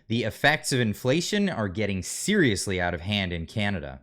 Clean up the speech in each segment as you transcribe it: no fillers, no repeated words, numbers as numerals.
The effects of inflation are getting seriously out of hand in Canada.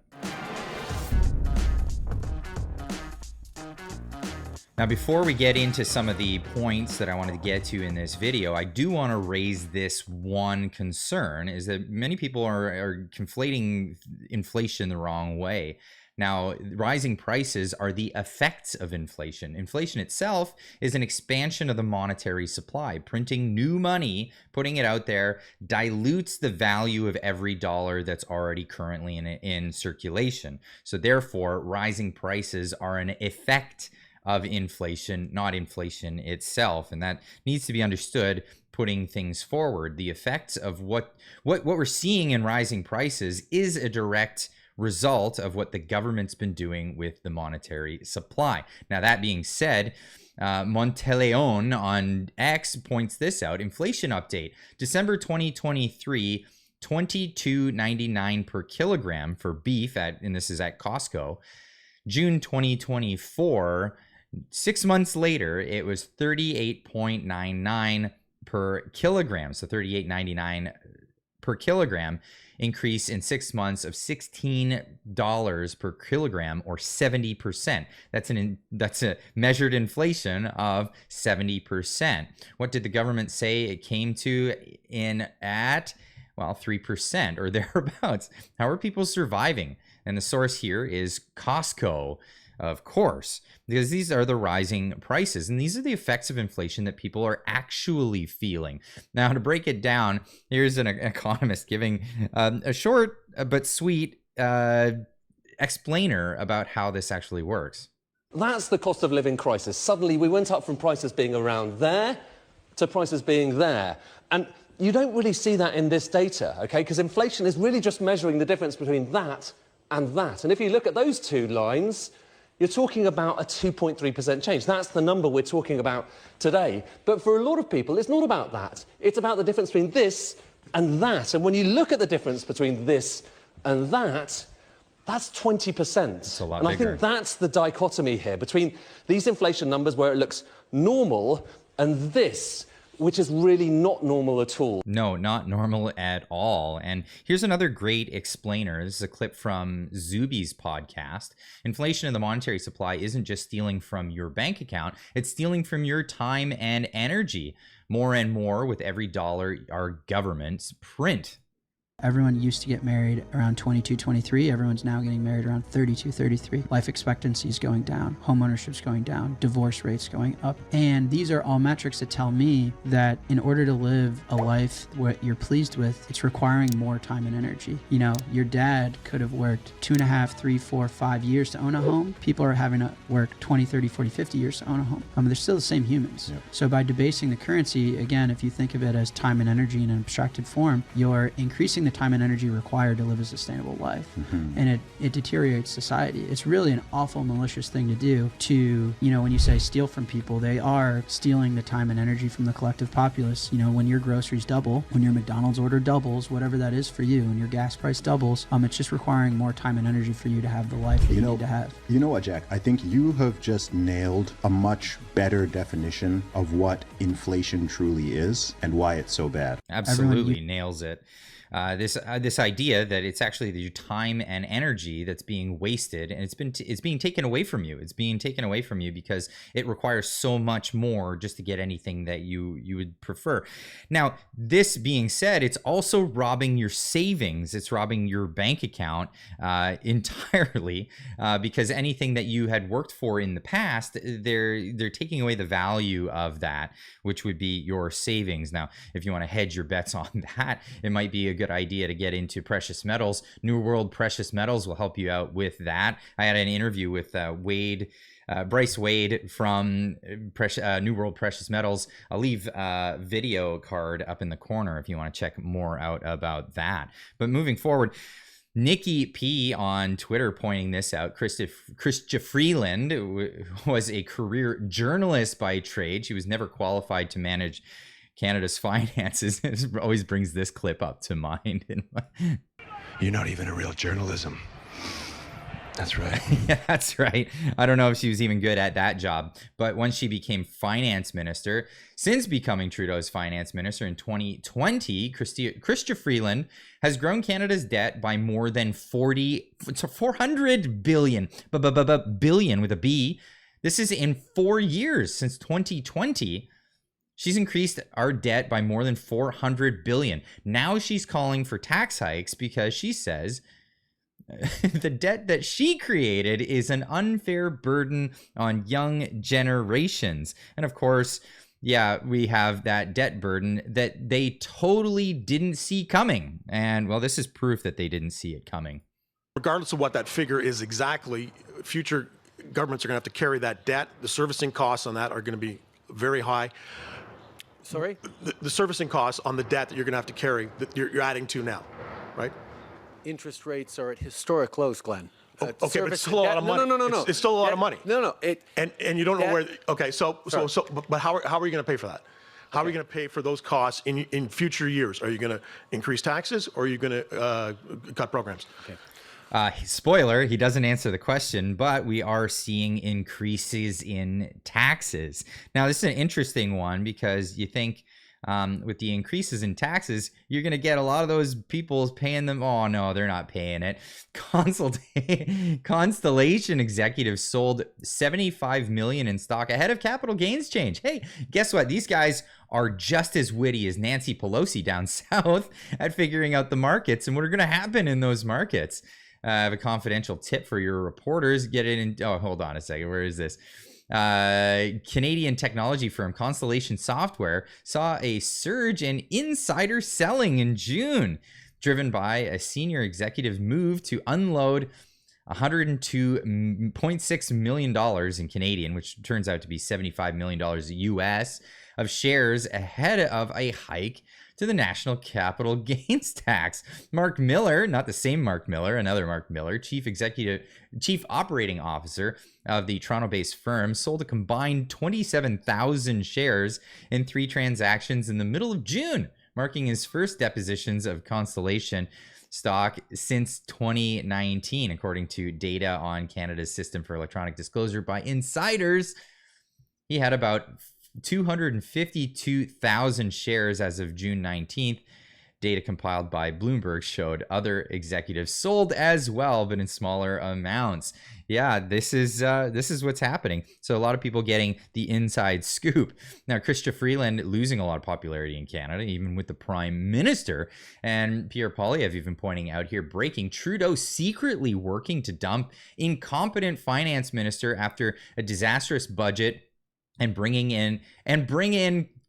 Now, before we get into some of the points that I wanted to get to in this video, I do want to raise this one concern, is that many people are conflating inflation the wrong way. Now, rising prices are the effects of inflation. Inflation itself is an expansion of the monetary supply. Printing new money, putting it out there, dilutes the value of every dollar that's already currently in circulation. So therefore, rising prices are an effect of inflation, not inflation itself. And that needs to be understood putting things forward. The effects of what we're seeing in rising prices is a direct result of what the government's been doing with the monetary supply. Now, that being said, Monteleone on X points this out. Inflation update, December 2023, $22.99 per kilogram for beef and this is at Costco. June 2024, 6 months later, it was $38.99 per kilogram. So $38.99 per kilogram, increase in 6 months of $16 per kilogram, or 70%. That's a measured inflation of 70%. What did the government say it came to at? Well, 3% or thereabouts. How are people surviving? And the source here is Costco, of course, because these are the rising prices and these are the effects of inflation that people are actually feeling. Now, to break it down, here's an economist giving a short but sweet explainer about how this actually works. That's the cost of living crisis. Suddenly we went up from prices being around there to prices being there. And you don't really see that in this data, okay? Because inflation is really just measuring the difference between that and that. And if you look at those two lines, you're talking about a 2.3% change. That's the number we're talking about today. But for a lot of people, it's not about that. It's about the difference between this and that. And when you look at the difference between this and that, that's 20%. It's a lot and bigger. I think that's the dichotomy here between these inflation numbers where it looks normal and this, which is really not normal at all. No, not normal at all. And here's another great explainer. This is a clip from Zuby's podcast. Inflation in the monetary supply isn't just stealing from your bank account, it's stealing from your time and energy. More and more with every dollar our governments print. Everyone used to get married around 22, 23. Everyone's now getting married around 32, 33. Life expectancy is going down. Home ownership's going down. Divorce rates going up. And these are all metrics that tell me that in order to live a life what you're pleased with, it's requiring more time and energy. You know, your dad could have worked 2.5, 3, 4, 5 years to own a home. People are having to work 20, 30, 40, 50 years to own a home. They're still the same humans. Yeah. So by debasing the currency, again, if you think of it as time and energy in an abstracted form, you're increasing the time and energy required to live a sustainable life. And it deteriorates society. It's really an awful malicious thing to do to, you know, when you say steal from people, they are stealing the time and energy from the collective populace. You know, when your groceries double, when your McDonald's order doubles, whatever that is for you, and your gas price doubles, it's just requiring more time and energy for you to have the life that you need to have. You know what, Jack? I think you have just nailed a much better definition of what inflation truly is and why it's so bad. Absolutely nails it. This idea that it's actually your time and energy that's being wasted, and it's being taken away from you. It's being taken away from you because it requires so much more just to get anything that you would prefer. Now, this being said, it's also robbing your savings. It's robbing your bank account entirely because anything that you had worked for in the past, they're taking away the value of that, which would be your savings. Now, if you want to hedge your bets on that, it might be a good idea to get into precious metals. New World Precious Metals will help you out with that. I had an interview with Bryce Wade from New World Precious Metals. I'll leave a video card up in the corner if you want to check more out about that. But moving forward, Nikki P on Twitter pointing this out. Christa Freeland was a career journalist by trade. She was never qualified to manage Canada's finances. It always brings this clip up to mind. You're not even a real journalism. That's right. Yeah, that's right. I don't know if she was even good at that job. But once she became finance minister, since becoming Trudeau's finance minister in 2020, Chrystia Freeland has grown Canada's debt by more than 400 billion, billion with a B. This is in 4 years since 2020. She's increased our debt by more than 400 billion. Now she's calling for tax hikes because she says the debt that she created is an unfair burden on young generations. And of course, yeah, we have that debt burden that they totally didn't see coming. And well, this is proof that they didn't see it coming. Regardless of what that figure is exactly, future governments are going to have to carry that debt. The servicing costs on that are going to be very high. Sorry? The servicing costs on the debt that you're going to have to carry, that you're adding to now, right? Interest rates are at historic lows, Glenn. Okay, but it's still a lot of money. No. It's still a lot of money. No. And you don't know where. Okay, but how are you going to pay for that? How are you going to pay for those costs in future years? Are you going to increase taxes, or are you going to cut programs? Okay. Spoiler, he doesn't answer the question, but we are seeing increases in taxes. Now, this is an interesting one because you think with the increases in taxes, you're going to get a lot of those people paying them. Oh, no, they're not paying it. Constellation executives sold $75 million in stock ahead of capital gains change. Hey, guess what? These guys are just as witty as Nancy Pelosi down south at figuring out the markets and what are going to happen in those markets. I have a confidential tip for your reporters. Get it in. Oh, hold on a second. Where is this? Canadian technology firm Constellation Software saw a surge in insider selling in June, driven by a senior executive's move to unload $102.6 million in Canadian, which turns out to be $75 million US, of shares ahead of a hike to the national capital gains tax. Mark Miller, not the same Mark Miller, another Mark Miller, chief operating officer of the Toronto-based firm, sold a combined 27,000 shares in 3 transactions in the middle of June, marking his first depositions of Constellation stock since 2019, according to data on Canada's System for Electronic Disclosure by insiders. He had about 252,000 shares as of June 19th. Data compiled by Bloomberg showed other executives sold as well, but in smaller amounts. Yeah, this is what's happening. So a lot of people getting the inside scoop. Now, Chrystia Freeland losing a lot of popularity in Canada, even with the Prime Minister. And Pierre Poilievre even pointing out here, breaking, Trudeau secretly working to dump incompetent finance minister after a disastrous budget and bring in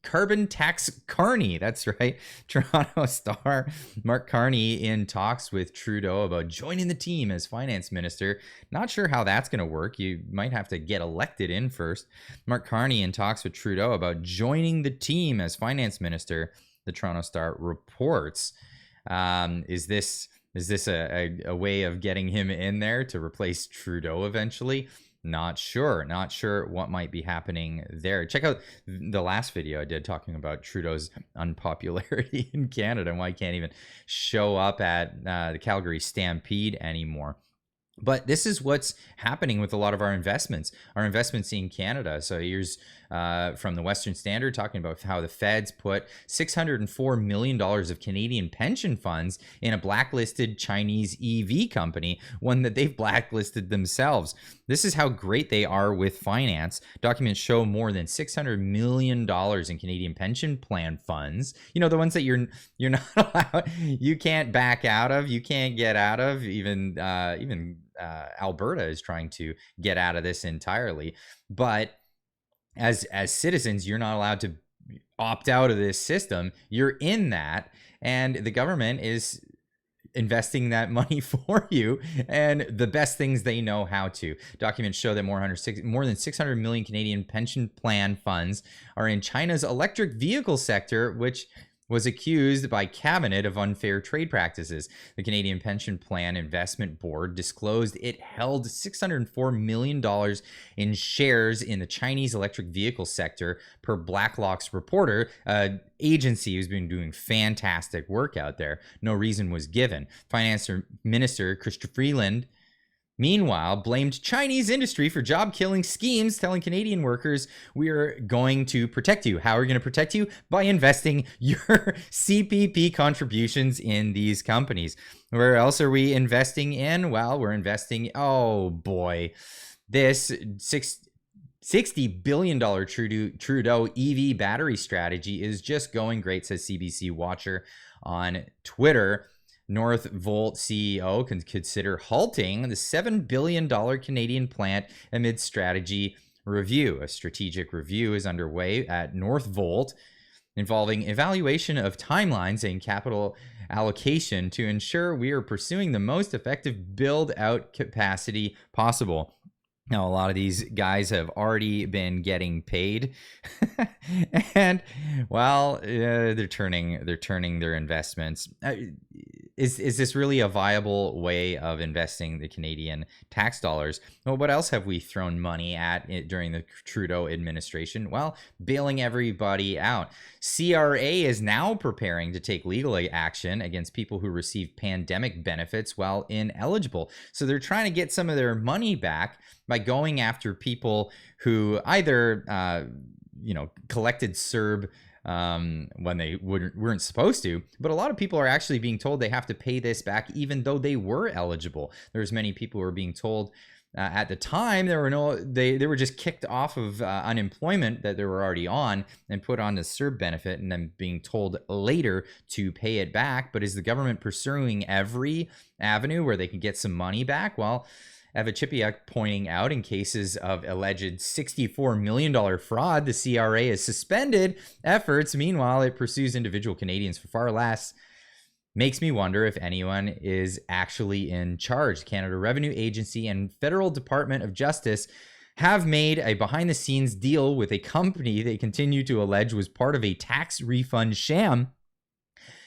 carbon tax Carney. That's right. Toronto star Mark Carney in talks with Trudeau about joining the team as finance minister. Not sure how that's going to work. You might have to get elected in first. Mark Carney in talks with Trudeau about joining the team as finance minister, the Toronto Star reports. Is this a way of getting him in there to replace Trudeau eventually? Not sure what might be happening there. Check out the last video I did talking about Trudeau's unpopularity in Canada and why he can't even show up at the Calgary Stampede anymore. But this is what's happening with a lot of our investments in Canada. So here's from the Western Standard talking about how the feds put $604 million of Canadian pension funds in a blacklisted Chinese EV company, one that they've blacklisted themselves. This is how great they are with finance. Documents show more than $600 million in Canadian pension plan funds. You know, the ones that you're not allowed, you can't back out of, you can't get out of. Even Alberta is trying to get out of this entirely. But as citizens, you're not allowed to opt out of this system. You're in that, and the government is investing that money for you, and the best things they know how to. Documents show that more than 600 million Canadian pension plan funds are in China's electric vehicle sector, which was accused by Cabinet of unfair trade practices. The Canadian Pension Plan Investment Board disclosed it held $604 million in shares in the Chinese electric vehicle sector, per Blacklock's reporter, an agency who's been doing fantastic work out there. No reason was given. Finance Minister Chrystia Freeland meanwhile, blamed Chinese industry for job-killing schemes, telling Canadian workers, we're going to protect you. How are we going to protect you? By investing your CPP contributions in these companies. Where else are we investing in? Well, we're investing, oh boy, this $60 billion Trudeau EV battery strategy is just going great, says CBC Watcher on Twitter. Northvolt CEO can consider halting the $7 billion Canadian plant amid strategy review. A strategic review is underway at Northvolt involving evaluation of timelines and capital allocation to ensure we are pursuing the most effective build-out capacity possible. Now, a lot of these guys have already been getting paid, and well, they're turning their investments. Is this really a viable way of investing the Canadian tax dollars? Well, what else have we thrown money at during the Trudeau administration? Well, bailing everybody out. CRA is now preparing to take legal action against people who receive pandemic benefits while ineligible. So they're trying to get some of their money back by going after people who either, collected CERB when they weren't supposed to, but a lot of people are actually being told they have to pay this back even though they were eligible. There's many people who are being told at the time they were just kicked off of unemployment that they were already on and put on the CERB benefit, and then being told later to pay it back. But is the government pursuing every avenue where they can get some money back? Well, Eva Chipiuk pointing out, in cases of alleged $64 million fraud, the CRA has suspended efforts. Meanwhile, it pursues individual Canadians for far less. Makes me wonder if anyone is actually in charge. Canada Revenue Agency and Federal Department of Justice have made a behind-the-scenes deal with a company they continue to allege was part of a tax refund sham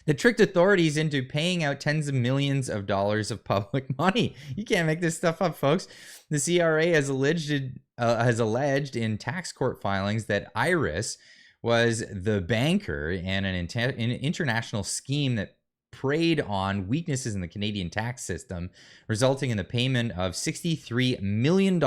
that tricked authorities into paying out tens of millions of dollars of public money. You can't make this stuff up, folks. The CRA has alleged in tax court filings that Iris was the banker in an international scheme that preyed on weaknesses in the Canadian tax system, resulting in the payment of $63 million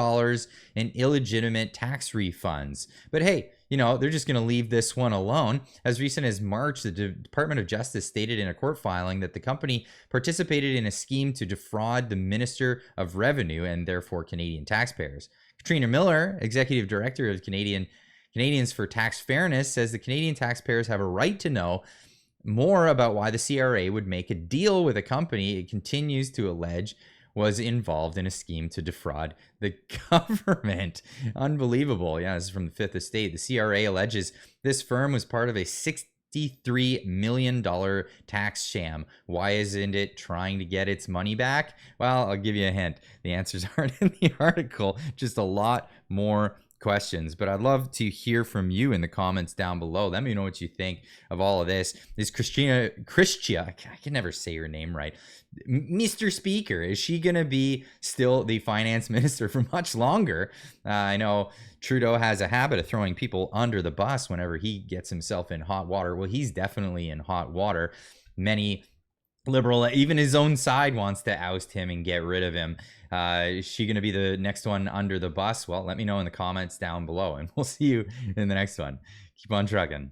in illegitimate tax refunds. But hey, they're just going to leave this one alone. As recent as March, the Department of Justice stated in a court filing that the company participated in a scheme to defraud the Minister of Revenue and therefore Canadian taxpayers. Katrina Miller, Executive Director of Canadians for Tax Fairness, says the Canadian taxpayers have a right to know more about why the CRA would make a deal with a company it continues to allege was involved in a scheme to defraud the government. Unbelievable. Yeah, this is from the Fifth Estate. The CRA alleges this firm was part of a $63 million tax sham. Why isn't it trying to get its money back? Well, I'll give you a hint. The answers aren't in the article, just a lot more questions. But I'd love to hear from you in the comments down below. Let me know what you think of all of this. Is Christia, I can never say her name right, Mr. Speaker, is she going to be still the finance minister for much longer? I know Trudeau has a habit of throwing people under the bus whenever he gets himself in hot water. Well, he's definitely in hot water. Many Liberal, even his own side, wants to oust him and get rid of him. Is she going to be the next one under the bus? Well, let me know in the comments down below, and we'll see you in the next one. Keep on trucking.